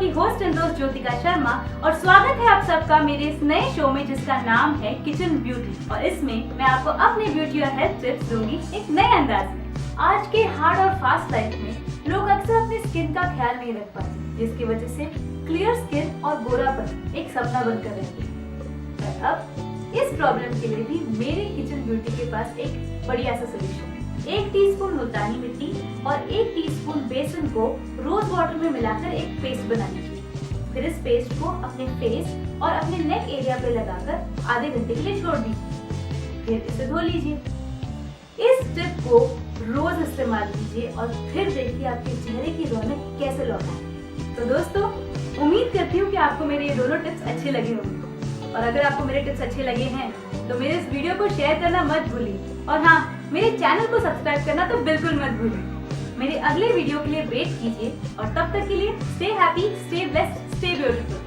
आपकी host and दोस्त ज्योतिका शर्मा और स्वागत है आप सबका मेरे इस नए शो में जिसका नाम है किचन ब्यूटी। और इसमें मैं आपको अपने ब्यूटी और हेल्थ टिप्स दूंगी एक नए अंदाज में। आज के हार्ड और फास्ट लाइफ में लोग अक्सर अपनी स्किन का ख्याल नहीं रख पाते, जिसकी वजह से क्लियर स्किन और गोरापन एक सपना बनकर रहती है। पर अब इस प्रॉब्लम के लिए भी मेरे किचन ब्यूटी के पास एक बढ़िया सा सोल्यूशन है। 1 टीस्पून मुल्तानी मिट्टी और 1 टीस्पून बेसन को रोज वाटर में मिलाकर एक पेस्ट बना लीजिए। फिर इस पेस्ट को अपने फेस और अपने नेक एरिया पे लगाकर आधे घंटे के लिए छोड़ दीजिए। फिर इसे धो लीजिए। इस टिप को रोज इस्तेमाल कीजिए और फिर देखिए आपके चेहरे की रौनक कैसे लौट आएगी। तो दोस्तों, उम्मीद करती हूँ कि आपको मेरे ये दोनों टिप्स अच्छे लगे होंगे। और अगर आपको मेरे टिप्स अच्छे लगे हैं तो मेरे इस वीडियो को शेयर करना मत भूलिए। और हाँ, मेरे चैनल को सब्सक्राइब करना तो बिल्कुल मत भूलिए। मेरे अगले वीडियो के लिए वेट कीजिए और तब तक के लिए stay happy, stay blessed, stay beautiful.